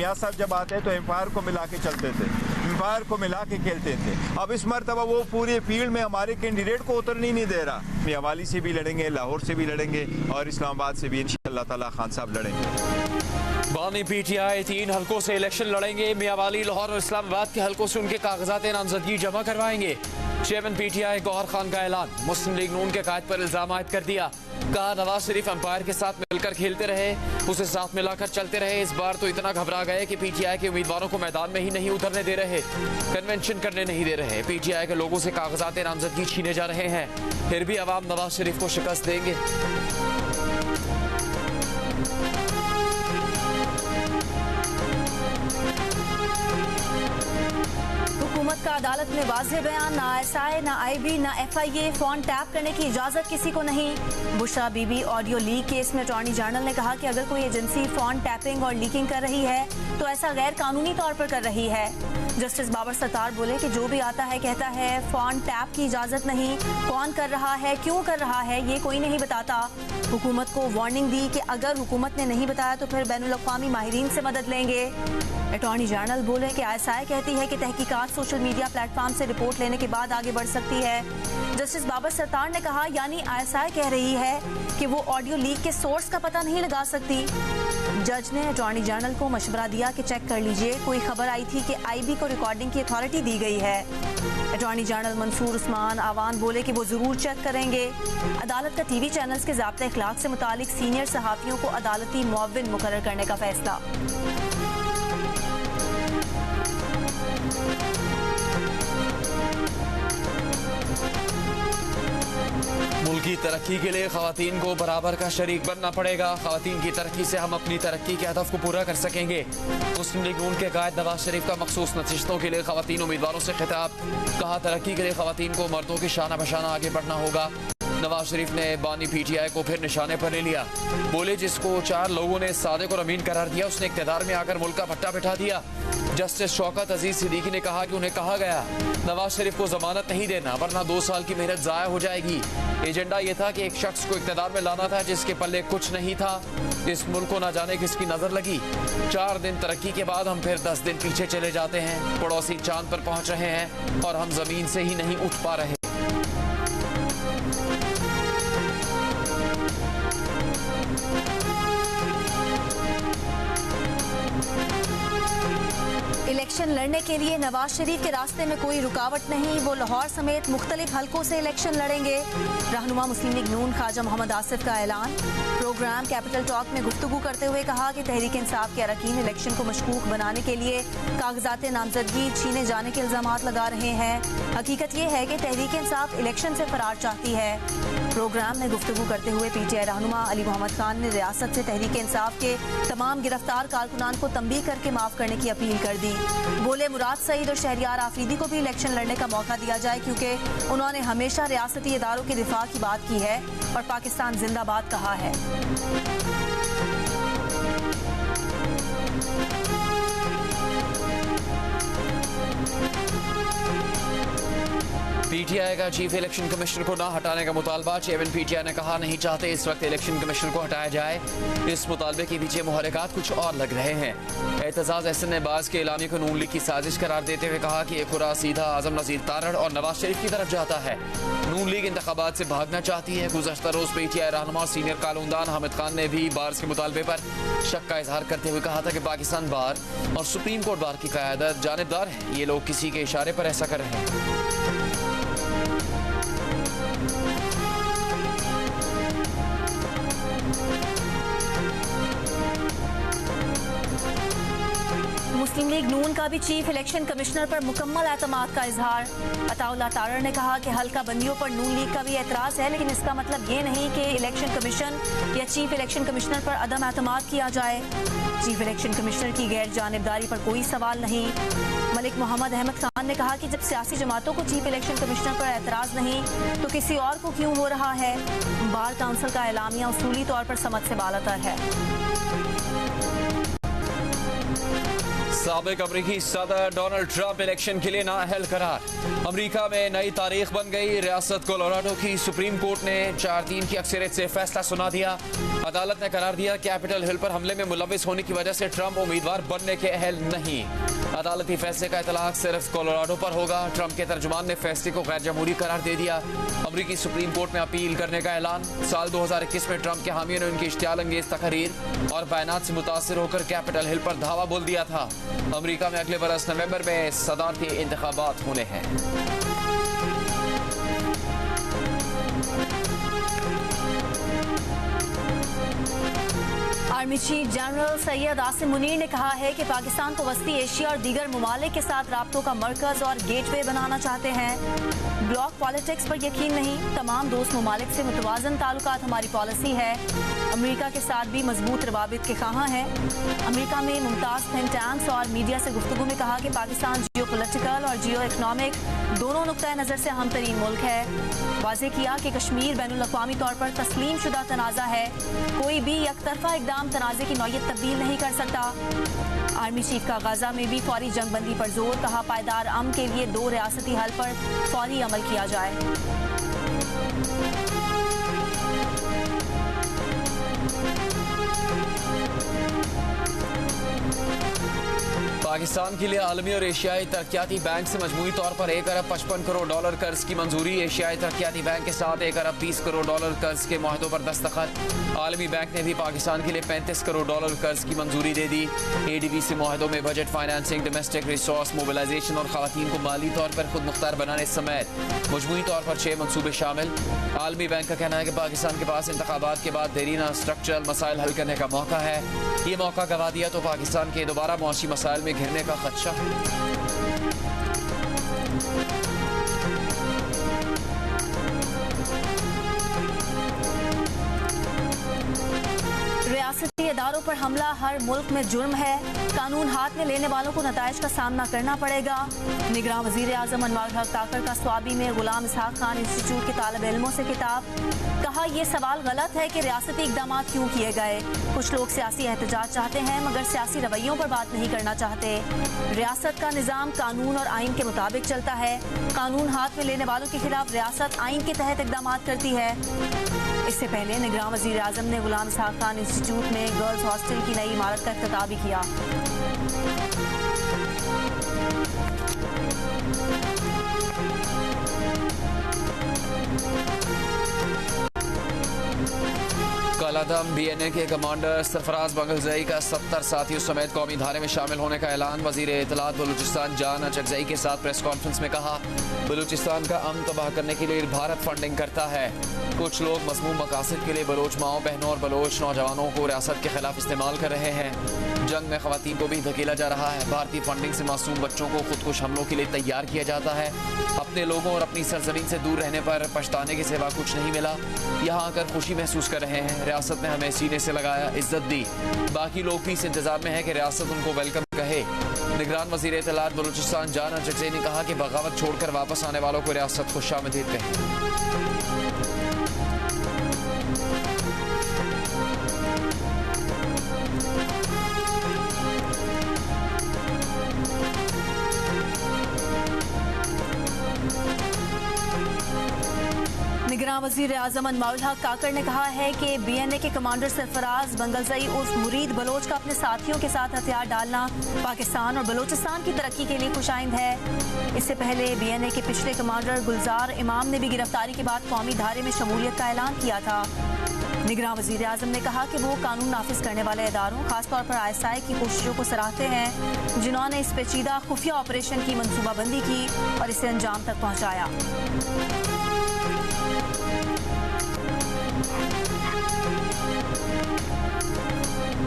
मियाँ साहब जब आते तो एम्पायर को मिला के चलते थे, एम्पायर को मिला के खेलते थे। अब इस मरतबा वो पूरे फील्ड में हमारे कैंडिडेट को उतरने नहीं दे रहा। मियांवाली से भी लड़ेंगे, लाहौर से भी लड़ेंगे और इस्लामाबाद से भी इंशाअल्लाह ताला खान साहब लड़ेंगे। बानी पीटीआई 3 हलकों से इलेक्शन लड़ेंगे। मियांवाली, लाहौर और इस्लामाबाद के हलकों से उनके कागजात नामजदगी जमा करवाएंगे। चेयरमैन पीटीआई गौहर खान का ऐलान। मुस्लिम लीग नून के कायद पर इल्जाम आयद कर दिया। कहा नवाज शरीफ अंपायर के साथ मिलकर खेलते रहे, उसे साथ मिलाकर चलते रहे। इस बार तो इतना घबरा गए कि पीटीआई के उम्मीदवारों को मैदान में ही नहीं उतरने दे रहे, कन्वेंशन करने नहीं दे रहे। पीटीआई के लोगों से कागजात नामजदगी छीने जा रहे हैं। फिर भी अवाम नवाज शरीफ को शिकस्त देंगे। हुकूमत का अदालत में वाज़ेह बयान। ना ISI, ना IB, ना FIA फोन टैप करने की इजाजत किसी को नहीं। Bushra Bibi audio leak case में अटॉर्नी जनरल ने कहा कि अगर कोई एजेंसी फोन टैपिंग और लीकिंग कर रही है तो ऐसा गैर कानूनी तौर पर कर रही है। जस्टिस बाबर सत्तार बोले कि जो भी आता है कहता है फोन टैप की इजाजत नहीं, कौन कर रहा है, क्यों कर रहा है, ये कोई नहीं बताता। हुकूमत को वार्निंग दी कि अगर हुकूमत ने नहीं बताया तो फिर बैनुल अक़वामी माहिरीन से मदद लेंगे। अटॉर्नी जनरल बोले कि ISI कहती है कि तहकीकात सोशल मीडिया प्लेटफॉर्म से रिपोर्ट लेने के बाद आगे बढ़ सकती है। जस्टिस बाबर सत्तार ने कहा यानी ISI कह रही है कि वो ऑडियो लीक के सोर्स का पता नहीं लगा सकती। जज ने अटॉर्नी जनरल को मशवरा दिया कि चेक कर लीजिए, कोई खबर आई थी कि IB को रिकॉर्डिंग की अथॉरिटी दी गई है। अटॉर्नी जनरल मंसूर उस्मान आवान बोले कि वो जरूर चेक करेंगे। अदालत का TV चैनल्स के ज़ाब्ते इखलाक से मुतालिक सीनियर सहाफ़ियों को अदालती मुअव्विन मुकर्रर करने का फैसला। मुल्की तरक्की के लिए खवातीन को बराबर का शरीक बनना पड़ेगा। खवातीन की तरक्की से हम अपनी तरक्की के हदफ को पूरा कर सकेंगे। मुस्लिम लीग नून के कायद नवाज शरीफ का मखसूस नशिस्तों के लिए खवातीन उम्मीदवारों से खिताब। कहा तरक्की के लिए खवातीन को मर्दों के शाना बशाना आगे बढ़ना होगा। नवाज शरीफ ने बानी पीटीआई को फिर निशाने पर ले लिया। बोले जिसको 4 लोगों ने सादिक और अमीन करार दिया उसने इक़्तिदार में आकर मुल्क का भट्टा बिठा दिया। जस्टिस शौकत अजीज सिद्दीकी ने कहा कि उन्हें कहा गया नवाज शरीफ को जमानत नहीं देना वरना 2 साल की मेहनत ज़ाया हो जाएगी। एजेंडा ये था कि एक शख्स को इक़्तिदार में लाना था जिसके पल्ले कुछ नहीं था। इस मुल्क को न जाने किसकी नजर लगी। 4 दिन तरक्की के बाद हम फिर 10 दिन पीछे चले जाते हैं। पड़ोसी चांद पर पहुंच रहे हैं और हम जमीन से ही नहीं उठ पा रहे। इलेक्शन लड़ने के लिए नवाज शरीफ के रास्ते में कोई रुकावट नहीं। वो लाहौर समेत मुख्तलिफ हलकों से इलेक्शन लड़ेंगे। रहनुमा मुस्लिम लीग नून ख्वाजा मोहम्मद आसिफ का ऐलान। प्रोग्राम कैपिटल टॉक में गुफ्तगू करते हुए कहा कि तहरीक इंसाफ के अरकान इलेक्शन को मशकूक बनाने के लिए कागजात नामजदगी छीने जाने के इल्जामात लगा रहे हैं। हकीकत यह है कि तहरीक इंसाफ इलेक्शन से फरार चाहती है। प्रोग्राम में गुफ्तगू करते हुए PTI रहनुमा अली मोहम्मद खान ने रियासत से तहरीक इंसाफ के तमाम गिरफ्तार कारकुनान को तंबीह करके माफ करने की अपील कर दी। बोले मुराद सईद और शहरियार आफरीदी को भी इलेक्शन लड़ने का मौका दिया जाए क्योंकि उन्होंने हमेशा रियासती इदारों के दिफा की बात की है और पाकिस्तान जिंदाबाद कहा है। पीटीआई का चीफ इलेक्शन कमिश्नर को ना हटाने का मुतालबा। चेयरमैन पीटीआई ने कहा नहीं चाहते इस वक्त इलेक्शन कमिश्नर को हटाया जाए। इस मुतालबे के पीछे मुहर्रिकात कुछ और लग रहे हैं। एतजाज अहसन ने बाज़ के एलामी को नून लीग की साजिश करार देते हुए कहा कि ये खुरा सीधा आजम नज़ीर तारड़ और नवाज शरीफ की तरफ जाता है। नून लीग इंतखाबात से भागना चाहती है। गुज़श्ता रोज PTI रहनुमा और सीनियर कानूनदान हामिद खान ने भी बार्स के मुतालबे पर शक का इजहार करते हुए कहा था कि पाकिस्तान बार और सुप्रीम कोर्ट बार की क़यादत जानिबदार है। ये लोग किसी के इशारे पर ऐसा कर रहे हैं। मुस्लिम लीग नून का भी चीफ इलेक्शन कमिश्नर पर मुकम्मल एतमाद का इजहार। अताउल्लाह तारड़ ने कहा कि हल्का बंदियों पर नून लीग का भी एतराज है लेकिन इसका मतलब ये नहीं कि इलेक्शन कमीशन या चीफ इलेक्शन कमिश्नर पर अदम एतमाद किया जाए। चीफ इलेक्शन कमिश्नर की गैर जानिबदारी पर कोई सवाल नहीं। मलिक मोहम्मद अहमद खान ने कहा कि जब सियासी जमातों को चीफ इलेक्शन कमिश्नर पर एतराज नहीं तो किसी और को क्यों हो रहा है। बार काउंसिल का एलामिया उसूली तौर पर समझ से बालातर है। साबिक अमरीकी सदर डोनाल्ड ट्रंप इलेक्शन के लिए नाअहल करार। अमरीका में नई तारीख बन गई। रियासत कोलोराडो की सुप्रीम कोर्ट ने 4-3 की अक्सरियत से फैसला सुना दिया। अदालत ने करार दिया कैपिटल हिल पर हमले में मुलविस होने की वजह से ट्रंप उम्मीदवार बनने के अहल नहीं। अदालती फैसले का इतलाक सिर्फ कोलोराडो पर होगा। ट्रंप के तर्जुमान ने फैसले को गैर जमहूरी करार दे दिया। अमरीकी सुप्रीम कोर्ट में अपील करने का ऐलान। साल 2021 में ट्रंप के हामियों ने उनकी इश्तियाल अंगेज तकरीर और बयानात से मुतासिर होकर कैपिटल हिल पर धावा बोल दिया था। अमरीका में अगले बरस नवंबर में सदारती इंतखाबात होने हैं। Army chief general Syed Asim Munir ने कहा है कि पाकिस्तान को वस्ती एशिया और दीगर ममालिक के साथ राब्तों का मरकज और गेटवे बनाना चाहते हैं। ब्लॉक पॉलिटिक्स पर यकीन नहीं, तमाम दोस्त ममालिक से मुतवाजन ताल्लुकात हमारी पॉलिसी है। अमेरिका के साथ भी मजबूत रवाबित के ख़्वाह हैं। अमेरिका में मुमताज़ थिंक टैंक्स और मीडिया से गुफ्तगू में कहा कि पाकिस्तान जियो पोलिटिकल और जियो इकनॉमिक दोनों नुक्ता नज़र से अहम तरीन मुल्क है। वाज़े किया कि कश्मीर बैनुल-अक़वामी तौर पर तस्लीम शुदा तनाज़ा है। कोई भी यकतरफा इक़दाम तनाज़े की नौयत तब्दील नहीं कर सकता। आर्मी चीफ का गाजा में भी फौरी जंगबंदी पर जोर। कहा पायदार अमन के लिए 2 रियासती हल पर फौरी अमल किया जाए। पाकिस्तान के लिए आलमी और एशियाई तरक्याती बैंक से मजमूई तौर पर $1 अरब 55 करोड़ कर्ज की मंजूरी। एशियाई तरक्याती बैंक के साथ $1 अरब 30 करोड़ कर्ज के मुआहदों पर दस्तखत। आलमी बैंक ने भी पाकिस्तान के लिए $35 करोड़ कर्ज की मंजूरी दे दी। ADB से मुआहदों में budget financing, domestic resource mobilisation और खवातीन को माली तौर पर खुद मुख्तार बनाने समेत मजमूई तौर पर 6 मनसूबे शामिल। आलमी बैंक का कहना है कि पाकिस्तान के पास इंतखाबात के बाद देरीना स्ट्रक्चरल मसाइल हल करने का मौका है। ये मौका गवा दिया तो पाकिस्तान के दोबारा मुआशी मसाइल में घिरने का खदशा है। रियासती इदारों पर हमला हर मुल्क में जुर्म है। कानून हाथ में लेने वालों को नताइज का सामना करना पड़ेगा। निगरान वज़ीर आज़म अनवर हक काकर का स्वाबी में गुलाम इसहाक खान इंस्टीट्यूट के तालिब इल्मों से खिताब। कहा यह सवाल गलत है कि रियासती इक़दाम क्यों किए गए। कुछ लोग सियासी एहतजाज चाहते हैं मगर सियासी रवैयों पर बात नहीं करना चाहते। रियासत का निज़ाम कानून और आइन के मुताबिक चलता है। कानून हाथ में लेने वालों के खिलाफ रियासत आइन के तहत इक़दाम करती है। इससे पहले निगरान वज़ीर आज़म ने गुलाम इसहाक खान इंस्टीट्यूट में गर्ल्स हॉस्टल की नई इमारत का इफ्तिताह भी किया। कलादम BNA के कमांडर सरफराज बंगलजई का 70 साथियों समेत कौमी धारे में शामिल होने का ऐलान। वज़ीर इत्तलात बलूचिस्तान जान अचकजई के साथ प्रेस कॉन्फ्रेंस में कहा बलूचिस्तान का अमन तबाह करने के लिए भारत फंडिंग करता है। कुछ लोग मज़मूम मकासद के लिए बलोच माओं बहनों और बलोच नौजवानों को रियासत के खिलाफ इस्तेमाल कर रहे हैं। जंग में खवातीन को भी धकेला जा रहा है। भारतीय फंडिंग से मासूम बच्चों को खुदकुश हमलों के लिए तैयार किया जाता है। अपने लोगों और अपनी सरजमीन से दूर रहने पर पछताने के सिवा कुछ नहीं मिला। यहाँ आकर खुशी महसूस कर रहे हैं। रियासत ने हमें सीने से लगाया, इज्जत दी। बाकी लोग भी इस इंतजार में है कि रियासत उनको वेलकम कहे। निगरान वज़ीर इत्तलात बलूचिस्तान जान अचकजई ने कहा कि बगावत छोड़कर वापस आने वालों को रियासत खुशामदीद कहे। निगरान वज़ीर आज़म अनवर हक काकर ने कहा है कि BNA के कमांडर सरफराज बंगलजई उर्फ मुरीद बलोच का अपने साथियों के साथ हथियार डालना पाकिस्तान और बलोचिस्तान की तरक्की के लिए खुशाइंद है। इससे पहले BNA के पिछले कमांडर गुलजार इमाम ने भी गिरफ्तारी के बाद कौमी धारे में शमूलियत का ऐलान किया था। निगरान वज़ीर आज़म ने कहा कि वो कानून नाफिज करने वाले इदारों खासतौर पर ISI की कोशिशों को सराहते हैं जिन्होंने इस पेचीदा खुफिया ऑपरेशन की मनसूबाबंदी की और इसे अंजाम तक पहुँचाया।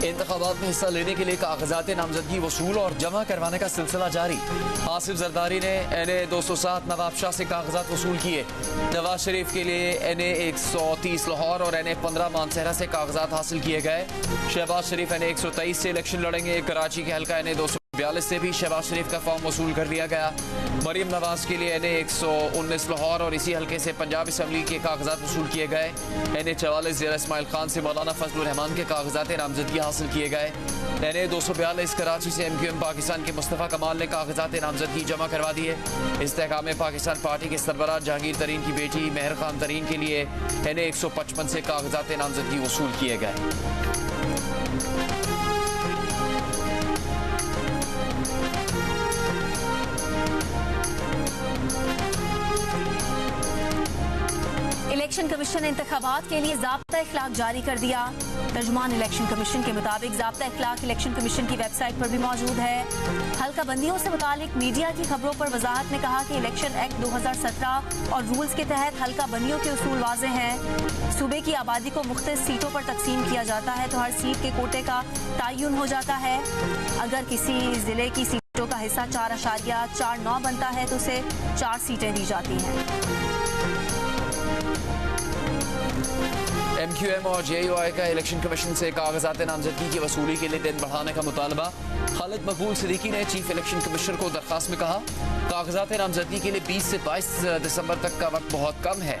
इंतखाबात में हिस्सा लेने के लिए कागजात नामजदगी वसूल और जमा करवाने का सिलसिला जारी। आसिफ जरदारी ने NA 207 नवाब शाह से कागजात वसूल किए। नवाज शरीफ के लिए NA 130 लाहौर और NA 15 मानसहरा से कागजात हासिल किए गए। शहबाज शरीफ NA 123 से इलेक्शन लड़ेंगे। कराची के हल्का NA 200 42 से भी शहबाज शरीफ का फॉर्म वसूल कर लिया गया। मरीम नवाज के लिए NA 119 लाहौर और इसी हल्के से पंजाब असम्बली के कागजात वसूल किए गए। NA 44 ज़ेरा इस्माइल खान से मौलाना फजलुर रहमान के कागजात नामजदगी हासिल किए गए। NA 242 कराची से MQM पाकिस्तान के मुस्तफ़ा कमाल ने कागजात नामजदगी जमा करवा दिए। इस्तेहकाम पाकिस्तान पार्टी के सरबराह जहांगीर तरीन की बेटी मेहर खान तरीन के लिए NA 155 से कागजात नामजदगी वसूल किए गए। इलेक्शन कमीशन ने इंतखाबात के लिए ज़ाब्ता इखलाक जारी कर दिया। तर्जुमान इलेक्शन कमीशन के मुताबिक ज़ाब्ता इखलाक इलेक्शन कमीशन की वेबसाइट पर भी मौजूद है। हल्का बंदियों से मुतालिक मीडिया की खबरों पर वजाहत ने कहा कि इलेक्शन एक्ट 2017 और रूल्स के तहत हल्का बंदियों के उसूल वाज़े हैं। सूबे की आबादी को मुख्तलिफ सीटों पर तकसीम किया जाता है तो हर सीट के कोटे का तयन हो जाता है। अगर किसी जिले की सीटों का हिस्सा 4.49 बनता है तो उसे 4 सीटें दी जाती हैं। MQM और JUI का इलेक्शन कमीशन से कागजात नामजदगी की वसूली के लिए दिन बढ़ाने का मुतालबा। खालिद मकबूल सिद्दीकी ने चीफ इलेक्शन कमिश्नर को दरखास्त में कहा कागजात नामजदगी के लिए 20 से 22 दिसंबर तक का वक्त बहुत कम है।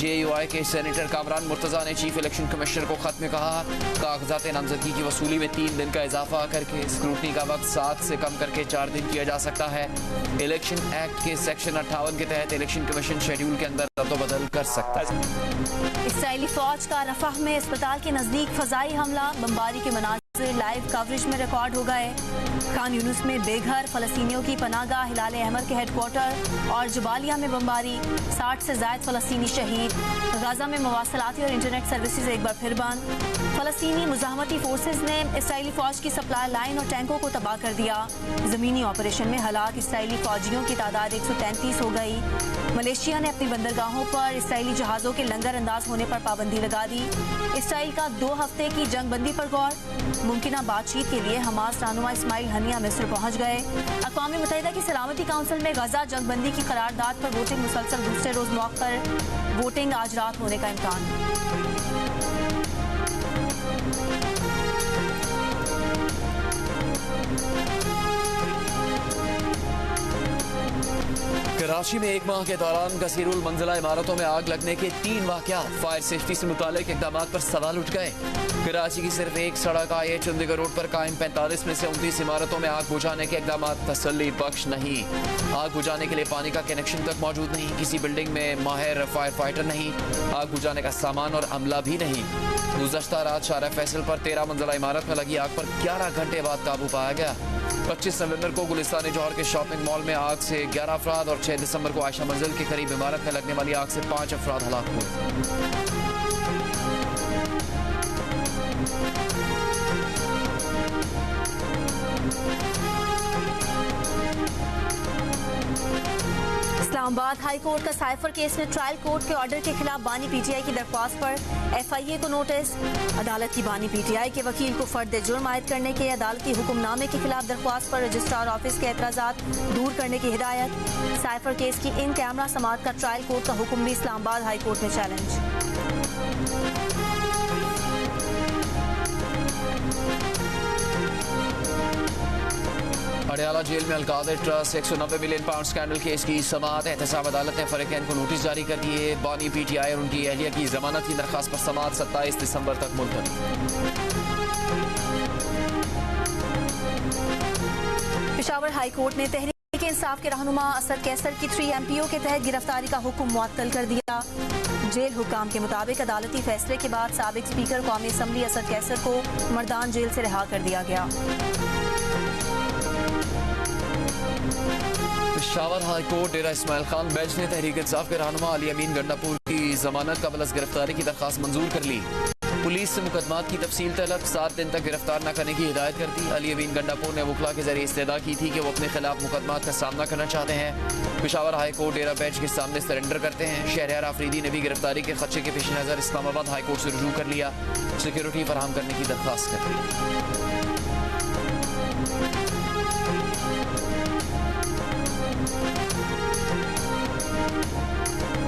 JUI के सेनेटर कामरान मुर्तज़ा ने चीफ इलेक्शन कमिश्नर को खत में कहा कागजात नामजदगी की वसूली में 3 दिन का इजाफा करके स्क्रूटनी का वक्त 7 से कम करके 4 दिन किया जा सकता है। इलेक्शन एक्ट के सेक्शन 58 के तहत इलेक्शन कमीशन शेड्यूल के अंदर रद्द-ओ-बदल कर सकता है। इसराइली फौज का रफाह में अस्पताल के नजदीक फजाई हमला, बमबारी के मनाज़िर लाइव कवरेज में रिकॉर्ड हो गए। खान यूनुस में बेघर फलस्तीनियों की पनाहगाह, हिलाल अहमर के हेडक्वार्टर और जबालिया में बमबारी, 60 से ज़ायद फलस्तीनी शहीद। गाजा में मवासलाती और इंटरनेट सर्विसेज एक बार फिर बंद। फलस्तीनी मुजाहमती फोर्सेज ने इसराइली फौज की सप्लाई लाइन और टैंकों को तबाह कर दिया। जमीनी ऑपरेशन में हलाक इसराइली फौजियों की तादाद 133 हो गई। मलेशिया ने अपनी बंदरगाहों पर इसराइली जहाज़ों के लंगर अंदाज होने पर पाबंदी लगा दी। इसराइल का 2 हफ्ते की जंगबंदी पर गौर। मुमकिन बातचीत के लिए हमास रहनुमा इस्माइल हनिया मिस्र पहुंच गए। अक़वाम मुत्तहिदा की सलामती काउंसिल में गजा जंगबंदी की करारदाद पर वोटिंग मुसलसल दूसरे रोज मौखर। वोटिंग आज रात होने का इम्कान। कराची में 1 माह के दौरान कसीरुल मंजिला इमारतों में आग लगने के 3 वाक़यात। फायर सेफ्टी से मुतालिक इक़दाम पर सवाल उठ गए। कराची की सिर्फ एक सड़क IH चंडीगढ़ रोड पर कायम 45 में से 29 इमारतों में आग बुझाने के इक़दाम तसल्ली बख्श नहीं। आग बुझाने के लिए पानी का कनेक्शन तक मौजूद नहीं। किसी बिल्डिंग में माहिर फायर फाइटर नहीं। आग बुझाने का सामान और अमला भी नहीं। गुज़श्ता रात शारा फैसल पर 13 मंजिला इमारत में लगी आग पर 11 घंटे बाद काबू पाया गया। 25 नवंबर को गुलिस्तान जौहर के शॉपिंग मॉल में आग से 11 अफराद और 6 दिसंबर को आयशा मंजिल के करीब इमारत में लगने वाली आग से 5 अफराद हलाक हुए। इस्लामाबाद हाई कोर्ट का साइफर केस में ट्रायल कोर्ट के ऑर्डर के खिलाफ बानी PTI की दरख्वास्त पर FIA को नोटिस। अदालत की बानी PTI के वकील को फर्द जुर्म आयद करने के अदालती हुक्मनामे के खिलाफ दरख्वास्त पर रजिस्ट्रार ऑफिस के एतराज़ात दूर करने की हिदायत। साइफर केस की इन कैमरा समाअत का ट्रायल कोर्ट का हुक्म भी इस्लामाबाद हाई कोर्ट में चैलेंज। अडयाला जेल में Al-Qadir trust 190 million pound scandal case की समाअत। एहतसाब अदालत ने फरीकैन को नोटिस जारी कर दिए। बानी PTI और उनकी अहलिया की जमानत की दरखास्त पर समाअत 27 दिसंबर तक मुलतवी। पेशावर हाई कोर्ट ने तहरीक इंसाफ के रहनुमा असद कैसर की 3 MPO के तहत गिरफ्तारी का हुक्म मुअत्तल कर दिया। जेल हुकाम के मुताबिक अदालती फैसले के बाद साबिक स्पीकर कौमी असम्बली असद कैसर को मर्दान जेल से रिहा कर दिया गया। पेशावर हाई कोर्ट डेरा इस्माइल खान बेंच ने तहरीक इंसाफ के रहनुमा अली अमीन गंडापुर की जमानत कबल अज़ गिरफ्तारी की दरख्वास्त मंजूर कर ली। पुलिस से मुकदमात की तफसील तलब 7 दिन तक गिरफ्तार न करने की हिदायत कर दी। अली अमीन गंडापुर ने वकला के जरिए इस्तदा की थी कि वो अपने खिलाफ मुकदमात का सामना करना चाहते हैं। पेशावर हाई कोर्ट डेरा बेंच के सामने सरेंडर करते हैं। शहरयार आफरीदी ने भी गिरफ्तारी के खदशे के पेश नज़र इस्लामाबाद हाई कोर्ट से रुजू कर लिया। सिक्योरिटी फराहम करने की दरख्वास्त कर दी।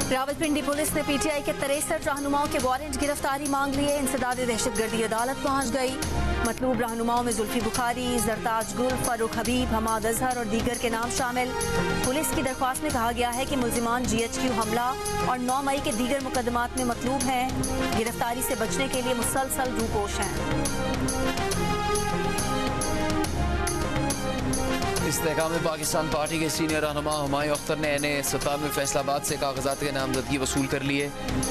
रावलपिंडी पुलिस ने PTI के 63 रहनुमाओं के वारंट गिरफ्तारी मांग लिए। इंसदाद दहशतगर्दी अदालत पहुंच गई। मतलूब रहनुमाओं में जुल्फी बुखारी, जरताज गुल, फारूक हबीब, हमाद अजहर और दीगर के नाम शामिल। पुलिस की दरख्वास्त में कहा गया है कि मुल्जिमान GHQ हमला और 9 मई के दीगर मुकदमात में मतलूब हैं। गिरफ्तारी से बचने के लिए मुसलसल रूपोश हैं। इस्तेहकाम पाकिस्तान पार्टी के सीनियर रहनुमा हुमायूं अख्तर ने NA-57 में फैसलाबाद से कागजात के नामजदगी वसूल कर लिए।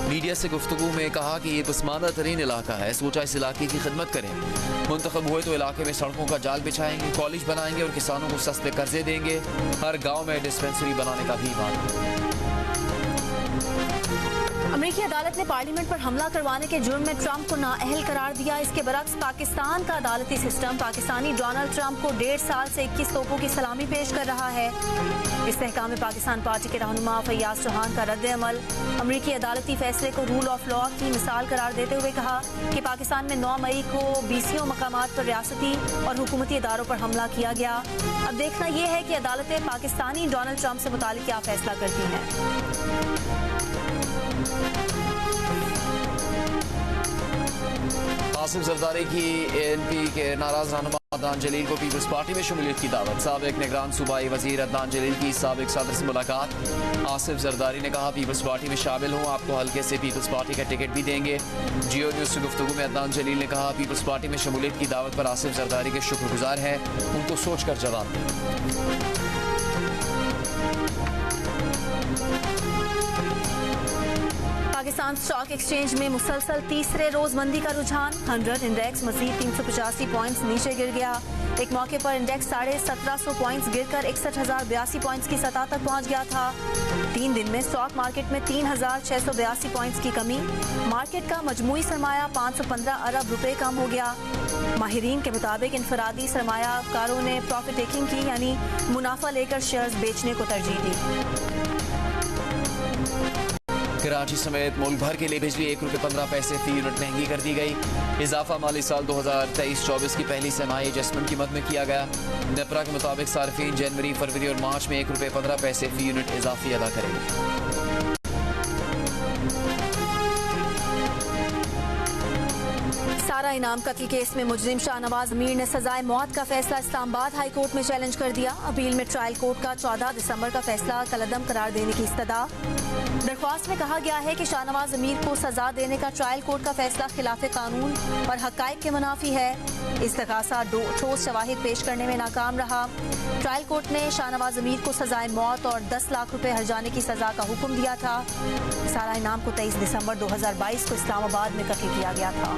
मीडिया से गुफ्तगू में कहा कि ये पसमानदा तरीन इलाका है, सोचा इस इलाके की खिदमत करें। मुंतखब हुए तो इलाके में सड़कों का जाल बिछाएंगे, कॉलेज बनाएंगे और किसानों को सस्ते कर्जे देंगे। हर गाँव में डिस्पेंसरी बनाने का भी वादा। अमेरिकी अदालत ने पार्लियामेंट पर हमला करवाने के जुर्म में ट्रंप को नाअहल करार दिया। इसके बरक्स पाकिस्तान का अदालती सिस्टम पाकिस्तानी डोनाल्ड ट्रंप को 1.5 साल से 21 तोपों की सलामी पेश कर रहा है। इस्तेहकाम पाकिस्तान पार्टी के रहनुमा फैयाज चौहान का रद्द अमल अमेरिकी अदालती फैसले को रूल ऑफ लॉ की मिसाल करार देते हुए कहा कि पाकिस्तान में 9 मई को 20 मकामात पर रियासती और हुकूमती इदारों पर हमला किया गया। अब देखना यह है कि अदालतें पाकिस्तानी डोनाल्ड ट्रंप से मुताल्लिक क्या फैसला करती हैं। आसिफ जरदारी की ANP के नाराज रहनुमा अदनान जलील को पीपल्स पार्टी में शमूलियत की दावत। साबिक निगरान सूबाई वजीर अदनान जलील की साबिक सदर से मुलाकात। आसिफ जरदारी ने कहा पीपल्स पार्टी में शामिल हूँ, आपको हल्के से पीपल्स पार्टी का टिकट भी देंगे। जियो न्यूज़ से गुफ्तगू में अदनान जलील ने कहा पीपल्स पार्टी में शमूलियत की दावत पर आसिफ जरदारी के शुक्रगुजार हैं, उनको सोच कर जवाब दें। पाकिस्तान स्टॉक एक्सचेंज में मुसलसल तीसरे रोज मंदी का रुझान। 100 इंडेक्स मजीद 385 पॉइंट्स नीचे गिर गया। एक मौके पर इंडेक्स 1750 पॉइंट्स गिरकर 61,082 पॉइंट्स की सतह तक पहुंच गया था। 3 दिन में स्टॉक मार्केट में 3,682 पॉइंट्स की कमी। मार्केट का मजमूई सरमाया 515 अरब रुपए कम हो गया। माहिरीन के मुताबिक इनफरादी सरमायाकारों ने प्रॉफिट टेकिंग की, यानी मुनाफा लेकर शेयर्स बेचने को तरजीह दी। कराची समेत मुल्क भर के लिए बिजली 1 रुपये 15 पैसे फी यूनिट महंगी कर दी गई। इजाफा माली साल 2023-24 की पहली सेमाही एडजस्टमेंट कीमत में किया गया। नेपरा के मुताबिक सार्फिन जनवरी, फरवरी और मार्च में 1 रुपये 15 पैसे फी यूनिट इजाफी अदा करेंगे। सारा इनाम कत्ल केस में मुजरिम शाहनवाज अमीर ने सजाए मौत का फैसला इस्लामाबाद हाई कोर्ट में चैलेंज कर दिया। अपील में ट्रायल कोर्ट का 14 दिसंबर का फैसला कलअदम करार देने की इस्तदा। दरख्वास्त में कहा गया है कि शाहनवाज अमीर को सजा देने का ट्रायल कोर्ट का फैसला खिलाफ कानून और हकायक के मुनाफी है। इस्तगासा ठोस शवाहिद पेश करने में नाकाम रहा। ट्रायल कोर्ट ने शाहनवाज अमीर को सजाए मौत और 10 लाख रुपए हर्जाने की सजा का हुक्म दिया था। सारा इनाम को 23 दिसंबर 2022 को इस्लामाबाद में कत्ल किया गया था।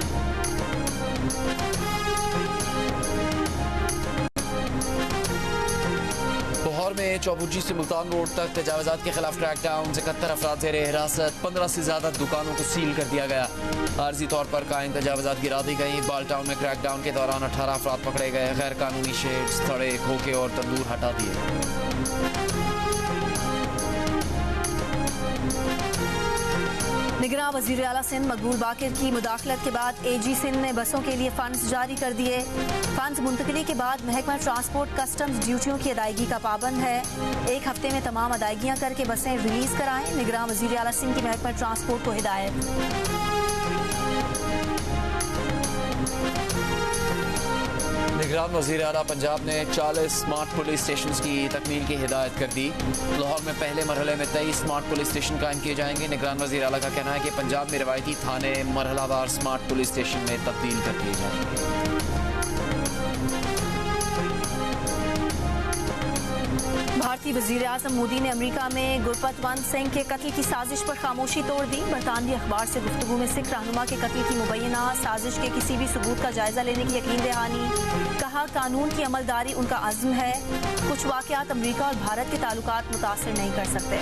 लाहौर में चौबुर्जी से मुल्तान रोड तक तजावजात के खिलाफ क्रैकडाउन। 71 अफराद ज़ेरे हिरासत, 15 से ज्यादा दुकानों को सील कर दिया गया। आर्जी तौर पर कायम तजावजात गिरा दी गई। बालटाउन में क्रैकडाउन के दौरान 18 अफराद पकड़े गए। गैर कानूनी शेड्स, थड़े, खोखे और तंदूर हटा दिए। निगरान वज़ीर आला सिंध मकबूल बाकिर की मुदाखलत के बाद AG सिंध ने बसों के लिए फंड्स जारी कर दिए। फंड्स मुंतकली के बाद महकमा ट्रांसपोर्ट कस्टम्स ड्यूटियों की अदायगी का पाबंद है। 1 हफ्ते में तमाम अदायगियां करके बसें रिलीज कराएं। निगरान वज़ीर आला सिंध की महकमा ट्रांसपोर्ट को हिदायत। निगरान वज़ीर आला पंजाब ने 40 स्मार्ट पुलिस स्टेशन की तकमील की हिदायत कर दी। लाहौर में पहले मरहले में 23 स्मार्ट पुलिस स्टेशन कायम किए जाएंगे। निगरान वज़ीर आला का कहना है कि पंजाब में रवायती थाने मरहलावार स्मार्ट पुलिस स्टेशन में तब्दील कर दिए जाएंगे। भारतीय वज़ीर आज़म मोदी ने अमेरिका में गुरपतवंत सिंह के कत्ल की साजिश पर खामोशी तोड़ दी। बरतानवी अखबार से गुफ्तगू में सिख रहनुमा के कत्ल की मुबैना साजिश के किसी भी सबूत का जायजा लेने की यकीन दहानी। कहा कानून की अमलदारी उनका अज़्म है। कुछ वाक़यात अमेरिका और भारत के ताल्लुकात मुतासिर नहीं कर सकते।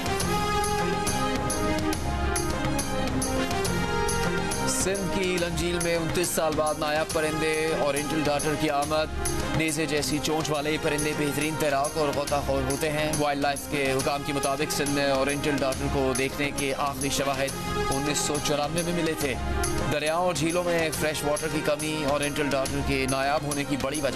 सिंध की लंजील में 29 साल बाद नायाब परिंदे ओरिएंटल डार्टर की आमद। नेज़े जैसी चोंच वाले ये परिंदे बेहतरीन तैराक और गोताखोर होते हैं। वाइल्ड लाइफ के हुकाम के मुताबिक सिंध में ओरिएंटल डार्टर को देखने के आखिरी शवाहिद 1994 में मिले थे। दरियाओं और झीलों में फ्रेश वाटर की कमी ओरिएंटल डार्टर के नायाब होने की बड़ी वजह